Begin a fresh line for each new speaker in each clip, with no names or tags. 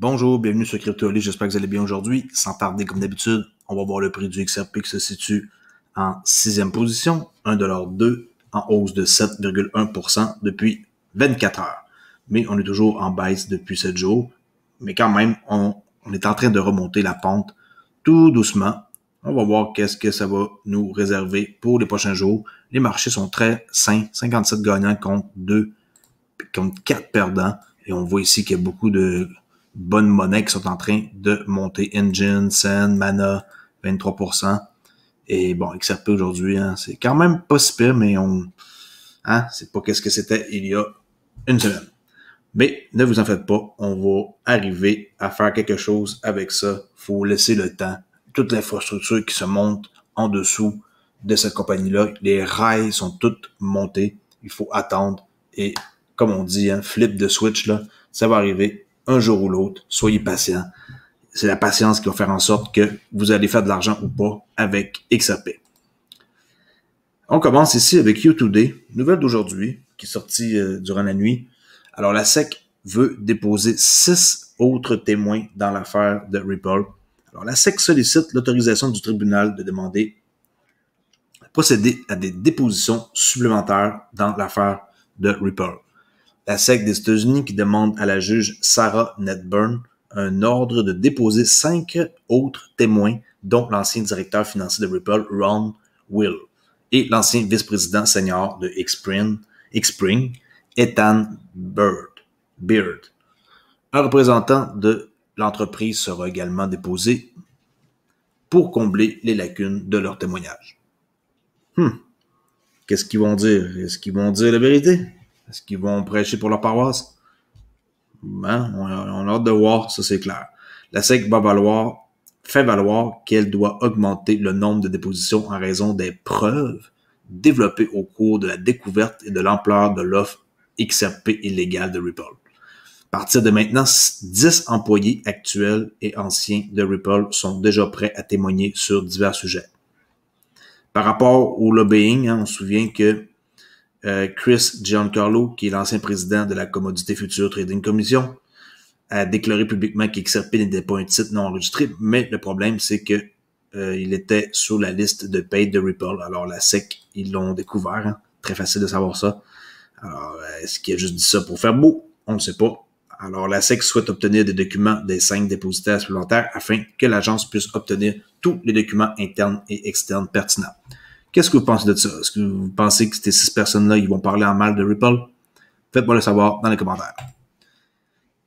Bonjour, bienvenue sur Crypto-Ali, j'espère que vous allez bien aujourd'hui. Sans tarder, comme d'habitude, on va voir le prix du XRP qui se situe en 6e position, 1,2$ en hausse de 7,1% depuis 24 heures. Mais on est toujours en baisse depuis 7 jours. Mais quand même, on est en train de remonter la pente tout doucement. On va voir qu'est-ce que ça va nous réserver pour les prochains jours. Les marchés sont très sains, 57 gagnants contre 4 perdants. Et on voit ici qu'il y a beaucoup de bonnes monnaies qui sont en train de monter. Engine, Sen, Mana, 23%. Et bon, XRP aujourd'hui, c'est quand même pas si pire, mais c'est pas qu'est-ce que c'était il y a une semaine. Mais ne vous en faites pas, on va arriver à faire quelque chose avec ça. Faut laisser le temps. Toute l'infrastructure qui se monte en dessous de cette compagnie-là, les rails sont toutes montés. Il faut attendre. Et comme on dit, flip de switch, là, ça va arriver un jour ou l'autre. Soyez patient. C'est la patience qui va faire en sorte que vous allez faire de l'argent ou pas avec XRP. On commence ici avec U2D, nouvelle d'aujourd'hui, qui est sortie durant la nuit. Alors, la SEC veut déposer 6 autres témoins dans l'affaire de Ripple. Alors, la SEC sollicite l'autorisation du tribunal de procéder à des dépositions supplémentaires dans l'affaire de Ripple. La SEC des États-Unis qui demande à la juge Sarah Netburn un ordre de déposer 5 autres témoins, dont l'ancien directeur financier de Ripple, Ron Will, et l'ancien vice-président senior de Xpring, Ethan Beard. Un représentant de l'entreprise sera également déposé pour combler les lacunes de leur témoignage. Qu'est-ce qu'ils vont dire? Est-ce qu'ils vont dire la vérité? Est-ce qu'ils vont prêcher pour leur paroisse? On a hâte de voir, ça c'est clair. La SEC fait valoir qu'elle doit augmenter le nombre de dépositions en raison des preuves développées au cours de la découverte et de l'ampleur de l'offre XRP illégale de Ripple. À partir de maintenant, 10 employés actuels et anciens de Ripple sont déjà prêts à témoigner sur divers sujets. Par rapport au lobbying, on se souvient que Chris Giancarlo, qui est l'ancien président de la Commodity Futures Trading Commission, a déclaré publiquement qu'XRP n'était pas un titre non enregistré, mais le problème, c'est que il était sur la liste de paid de Ripple. Alors, la SEC, ils l'ont découvert. Très facile de savoir ça. Alors, est-ce qu'il a juste dit ça pour faire beau? On ne sait pas. Alors, la SEC souhaite obtenir des documents des 5 dépositaires supplémentaires afin que l'agence puisse obtenir tous les documents internes et externes pertinents. Qu'est-ce que vous pensez de ça? Est-ce que vous pensez que ces 6 personnes-là, ils vont parler en mal de Ripple? Faites-moi le savoir dans les commentaires.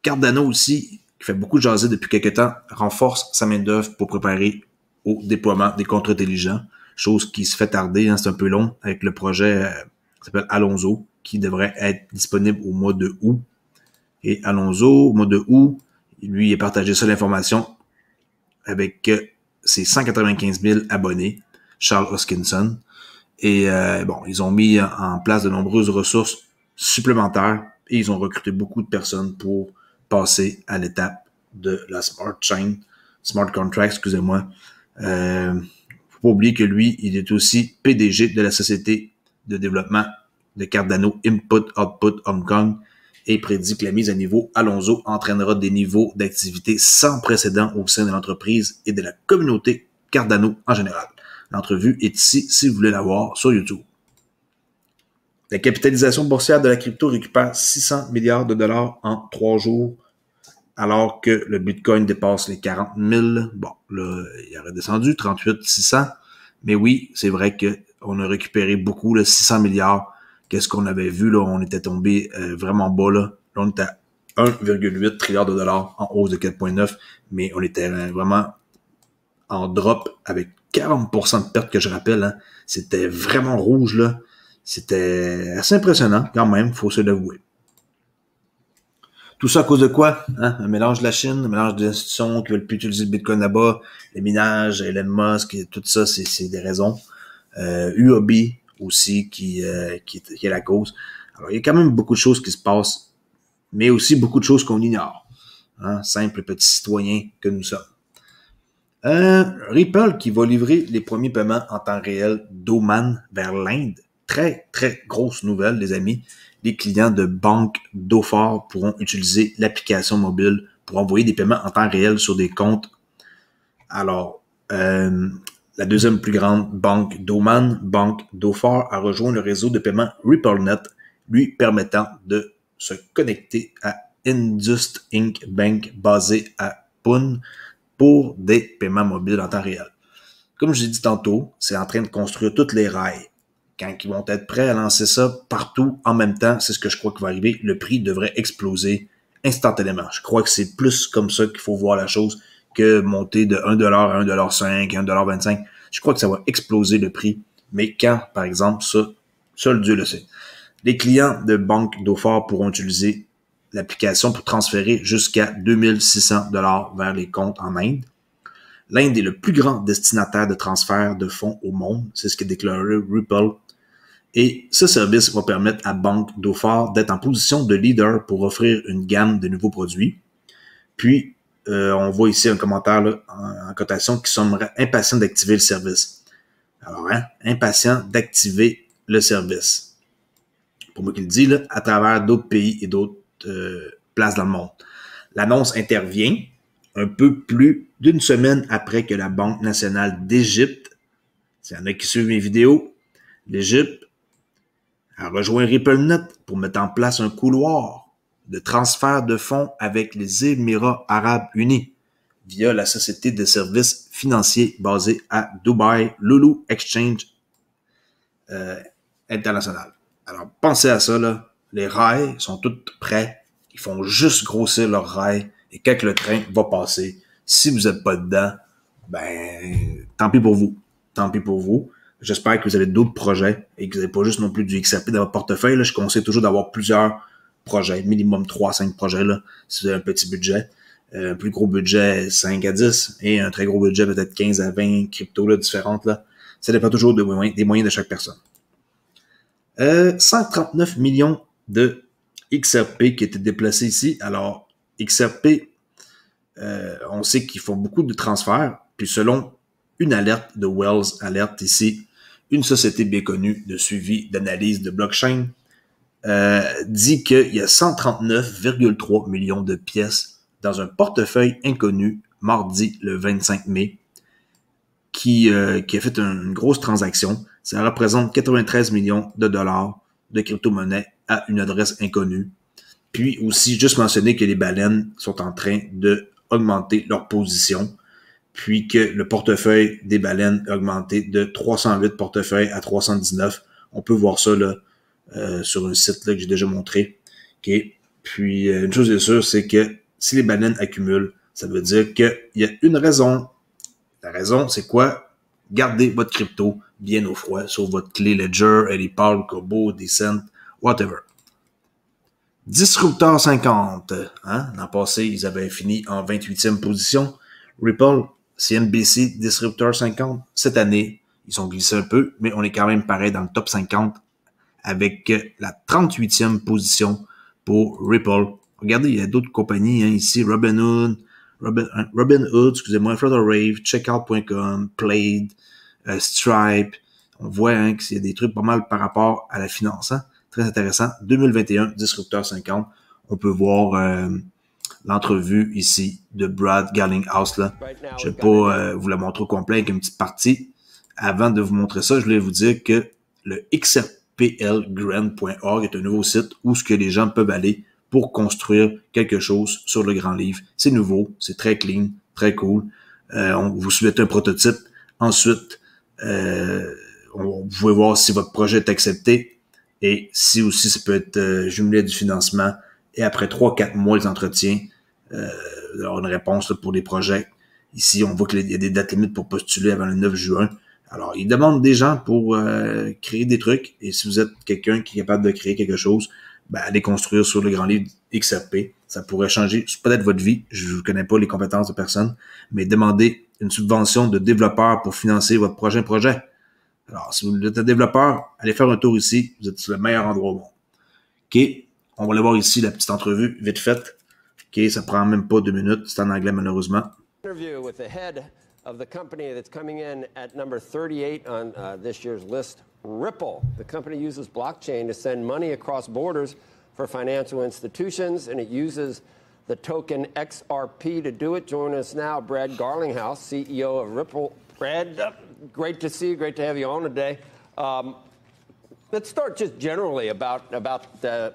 Cardano aussi, qui fait beaucoup de jaser depuis quelques temps, renforce sa main-d'œuvre pour préparer au déploiement des contrats intelligents, chose qui se fait tarder, c'est un peu long, avec le projet qui s'appelle Alonzo, qui devrait être disponible au mois de août. Et Alonzo, au mois de août, lui, il a partagé ça l'information avec ses 195 000 abonnés, Charles Hoskinson. Et ils ont mis en place de nombreuses ressources supplémentaires et ils ont recruté beaucoup de personnes pour passer à l'étape de la Smart Contract, excusez-moi. Faut pas oublier que lui, il est aussi PDG de la société de développement de Cardano Input-Output Hong Kong et prédit que la mise à niveau Alonzo entraînera des niveaux d'activité sans précédent au sein de l'entreprise et de la communauté Cardano en général. L'entrevue est ici si vous voulez la voir sur YouTube. La capitalisation boursière de la crypto récupère 600 milliards de dollars en 3 jours, alors que le Bitcoin dépasse les 40 000. Bon, là, il a redescendu, 38 600. Mais oui, c'est vrai qu'on a récupéré beaucoup, là, 600 milliards. Qu'est-ce qu'on avait vu, là? On était tombé vraiment bas, là. Là, on était à 1,8 trilliard de dollars en hausse de 4,9. Mais on était vraiment en drop avec 40% de perte que je rappelle. C'était vraiment rouge, là. C'était assez impressionnant, quand même, faut se l'avouer. Tout ça à cause de quoi? Un mélange de la Chine, un mélange des institutions qui veulent plus utiliser le Bitcoin là-bas, les minages, Elon Musk, et tout ça, c'est des raisons. UOB aussi qui est la cause. Alors, il y a quand même beaucoup de choses qui se passent, mais aussi beaucoup de choses qu'on ignore. Simple petits citoyens que nous sommes. Ripple qui va livrer les premiers paiements en temps réel d'Oman vers l'Inde. Très, très grosse nouvelle, les amis. Les clients de banque Dhofar pourront utiliser l'application mobile pour envoyer des paiements en temps réel sur des comptes. Alors, la deuxième plus grande banque d'Oman, Banque d'Ofar, a rejoint le réseau de paiement RippleNet, lui permettant de se connecter à Indus Inc. Bank basé à Pune pour des paiements mobiles en temps réel. Comme je l'ai dit tantôt, c'est en train de construire toutes les rails. Quand ils vont être prêts à lancer ça partout en même temps, c'est ce que je crois qui va arriver. Le prix devrait exploser instantanément. Je crois que c'est plus comme ça qu'il faut voir la chose que monter de 1$ à 1,5$, 1,25$. Je crois que ça va exploser le prix. Mais quand, par exemple, ça, seul Dieu le sait. Les clients de Banque d'Ofar pourront utiliser l'application pour transférer jusqu'à 2600$ vers les comptes en Inde. L'Inde est le plus grand destinataire de transfert de fonds au monde. C'est ce qu'a déclaré Ripple. Et ce service va permettre à Banque d'Ofar d'être en position de leader pour offrir une gamme de nouveaux produits. Puis, on voit ici un commentaire là, en cotation qui semblerait impatient d'activer le service. Alors, impatient d'activer le service. Pour moi qui le dis, là, à travers d'autres pays et d'autres places dans le monde. L'annonce intervient un peu plus d'une semaine après que la Banque nationale d'Égypte, s'il y en a qui suivent mes vidéos, l'Égypte a rejoint RippleNet pour mettre en place un couloir de transfert de fonds avec les Émirats arabes unis via la société de services financiers basée à Dubaï, Lulu Exchange International. Alors, pensez à ça, là. Les rails sont tous prêts. Ils font juste grossir leurs rails. Et quand le train va passer, si vous n'êtes pas dedans, ben, tant pis pour vous. Tant pis pour vous. J'espère que vous avez d'autres projets et que vous n'avez pas juste non plus du XRP dans votre portefeuille. Là, je conseille toujours d'avoir plusieurs projets, minimum 3-5 projets, là, si vous avez un petit budget. Un plus gros budget, 5 à 10, et un très gros budget, peut-être 15 à 20 cryptos là, différentes. Là. Ça dépend toujours des moyens de chaque personne. 139 millions de XRP qui étaient déplacés ici. Alors, XRP, on sait qu'ils font beaucoup de transferts, puis selon une alerte de Wells Alert ici, une société bien connue de suivi d'analyse de blockchain, dit qu'il y a 139,3 millions de pièces dans un portefeuille inconnu mardi le 25 mai qui a fait une grosse transaction. Ça représente 93 millions de dollars de crypto-monnaie à une adresse inconnue. Puis aussi, juste mentionner que les baleines sont en train de augmenter leur position, puis que le portefeuille des baleines a augmenté de 308 portefeuilles à 319. On peut voir ça là, sur un site là, que j'ai déjà montré. Okay. Puis, une chose est sûre, c'est que si les baleines accumulent, ça veut dire qu'il y a une raison. La raison, c'est quoi? Gardez votre crypto bien au froid sur votre clé Ledger, Edipal, Kobo, Decent, whatever. Disruptor 50. L'an passé, ils avaient fini en 28e position. Ripple, CNBC, Disruptor 50. Cette année, ils ont glissé un peu, mais on est quand même pareil dans le top 50 avec la 38e position pour Ripple. Regardez, il y a d'autres compagnies ici, Robinhood, excusez-moi, Flutter Wave, Checkout.com, Plaid, Stripe. On voit qu'il y a des trucs pas mal par rapport à la finance. Très intéressant. 2021, Disruptor 50. On peut voir l'entrevue ici de Brad Garlinghouse. Là. Je ne vais pas vous la montrer au complet avec une petite partie. Avant de vous montrer ça, je voulais vous dire que le xrplgrand.org est un nouveau site où ce que les gens peuvent aller pour construire quelque chose sur le grand livre. C'est nouveau, c'est très clean, très cool. On vous souhaite un prototype. Ensuite, vous pouvez voir si votre projet est accepté et si aussi ça peut être jumelé à du financement. Et après 3-4 mois d'entretien, avoir une réponse là, pour les projets. Ici, on voit qu'il y a des dates limites pour postuler avant le 9 juin. Alors, ils demandent des gens pour créer des trucs. Et si vous êtes quelqu'un qui est capable de créer quelque chose, ben, allez construire sur le grand livre XRP. Ça pourrait changer peut-être votre vie. Je ne connais pas les compétences de personne, mais demandez une subvention de développeur pour financer votre prochain projet. Alors, si vous êtes un développeur, allez faire un tour ici. Vous êtes sur le meilleur endroit au monde. OK. On va aller voir ici la petite entrevue vite faite. OK. Ça prend même pas 2 minutes. C'est en anglais, malheureusement.
Interview with the head of the company that's coming in at number 38 on this year's list, Ripple. The company uses blockchain to send money across borders for financial institutions, and it uses the token XRP. To do it, join us now, Brad Garlinghouse, CEO of Ripple. Brad, great to see you. Great to have you on today. Let's start just generally about the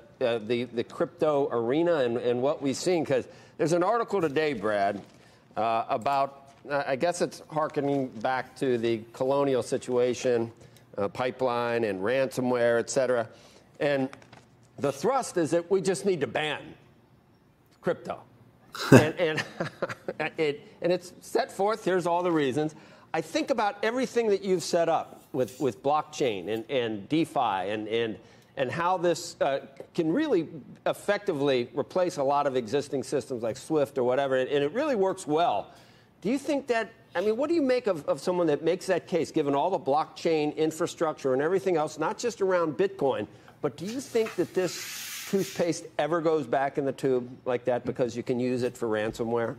crypto arena and what we've seen, because there's an article today, Brad, about, I guess it's hearkening back to the Colonial situation, pipeline and ransomware, et cetera. And the thrust is that we just need to ban crypto. and it's set forth, here's all the reasons. I think about everything that you've set up with blockchain and DeFi and how this can really effectively replace a lot of existing systems like SWIFT or whatever, and it really works well. Do you think that, I mean, what do you make of someone that makes that case, given all the blockchain infrastructure and everything else, not just around Bitcoin, but do you think that this toothpaste ever goes back in the tube like that because you can use it for ransomware?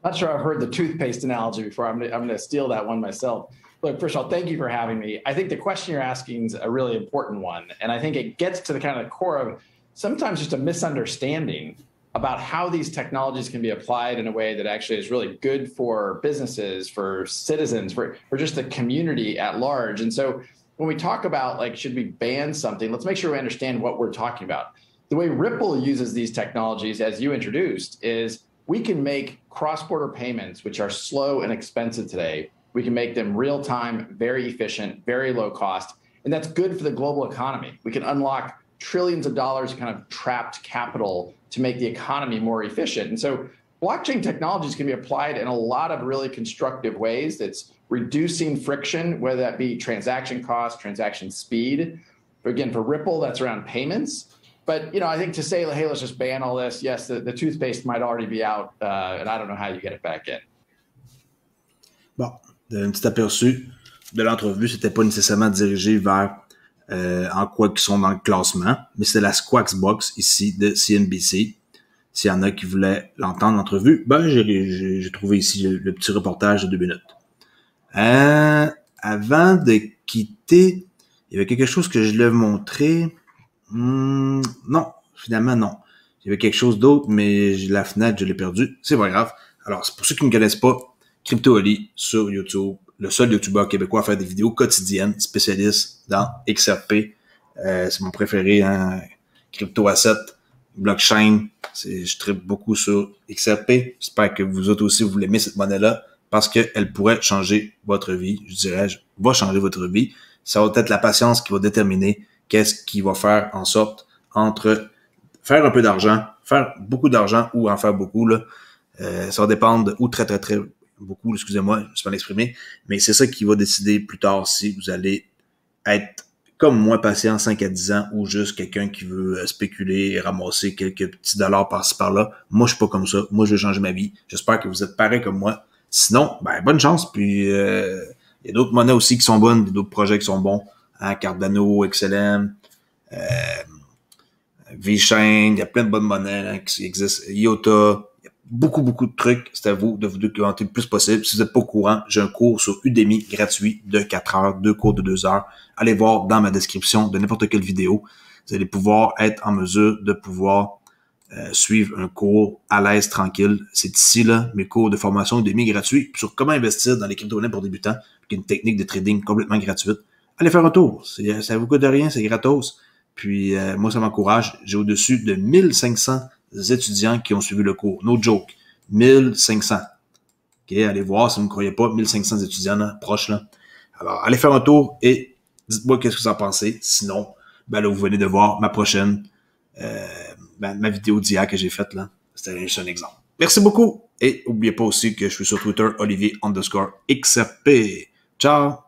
Not sure I've heard the toothpaste analogy before. I'm going to steal that one myself. Look, first of all, thank you for having me. I think the question you're asking is a really important one. And I think it gets to the kind of the core of sometimes just a misunderstanding about how these technologies can be applied in a way that actually is really good for businesses, for citizens, for just the community at large. And so when we talk about, like, should we ban something, let's make sure we understand what we're talking about. The way Ripple uses these technologies, as you introduced, is we can make cross-border payments, which are slow and expensive today. We can make them real-time, very efficient, very low cost, and that's good for the global economy. We can unlock trillions of dollars of kind of trapped capital to make the economy more efficient. And so blockchain technologies can be applied in a lot of really constructive ways. It's reducing friction, whether that be transaction cost, transaction speed. But again, for Ripple, that's around payments. But, you know, I think to say, hey, let's just ban all this, yes, the toothpaste might already be out, and I don't know how you get it back in.
Bon, un petit aperçu de l'entrevue, c'était pas nécessairement dirigé vers en quoi qu'ils sont dans le classement, mais c'est la Squawks Box ici de CNBC. S'il y en a qui voulaient l'entendre l'entrevue, ben j'ai trouvé ici le petit reportage de 2 minutes. Avant de quitter, il y avait quelque chose que je voulais vous montrer. Non, finalement non. Il y avait quelque chose d'autre, mais la fenêtre, je l'ai perdue. C'est pas grave. Alors, c'est pour ceux qui ne me connaissent pas, Crypto Oli sur YouTube, le seul YouTuber québécois à faire des vidéos quotidiennes, spécialiste dans XRP. C'est mon préféré, hein, Crypto Asset, blockchain. Je tripe beaucoup sur XRP. J'espère que vous autres aussi, vous l'aimez cette monnaie-là, parce qu'elle pourrait changer votre vie. Je dirais, va changer votre vie. Ça va être la patience qui va déterminer qu'est-ce qui va faire en sorte entre faire un peu d'argent, faire beaucoup d'argent ou en faire beaucoup, là. Ça va dépendre, ou très, très, très beaucoup, excusez-moi, je ne sais pas l'exprimer, mais c'est ça qui va décider plus tard si vous allez être comme moi, patient 5 à 10 ans, ou juste quelqu'un qui veut spéculer et ramasser quelques petits dollars par-ci par-là. Moi, je suis pas comme ça. Moi, je veux changer ma vie. J'espère que vous êtes pareil comme moi. Sinon, ben, bonne chance. Puis, il y a d'autres monnaies aussi qui sont bonnes, d'autres projets qui sont bons. Hein, Cardano, XLM, VeChain, il y a plein de bonnes monnaies hein, qui existent. IOTA, il y a beaucoup, beaucoup de trucs. C'est à vous de vous documenter le plus possible. Si vous n'êtes pas au courant, j'ai un cours sur Udemy gratuit de 4 heures, 2 cours de 2 heures. Allez voir dans ma description de n'importe quelle vidéo. Vous allez pouvoir être en mesure de pouvoir suivre un cours à l'aise, tranquille. C'est ici, là, mes cours de formation Udemy gratuits sur comment investir dans les crypto-monnaies pour débutants, qui est une technique de trading complètement gratuite. Allez faire un tour. Ça vous coûte rien, c'est gratos. Puis, moi, ça m'encourage. J'ai au-dessus de 1500 étudiants qui ont suivi le cours. No joke. 1500. OK, allez voir si vous ne me croyez pas. 1500 étudiants, là, proches, là. Alors, allez faire un tour et dites-moi qu'est-ce que vous en pensez. Sinon, ben là, vous venez de voir ma prochaine, ma vidéo d'hier que j'ai faite, là. C'était juste un exemple. Merci beaucoup. Et n'oubliez pas aussi que je suis sur Twitter, Olivier_XRP. Ciao!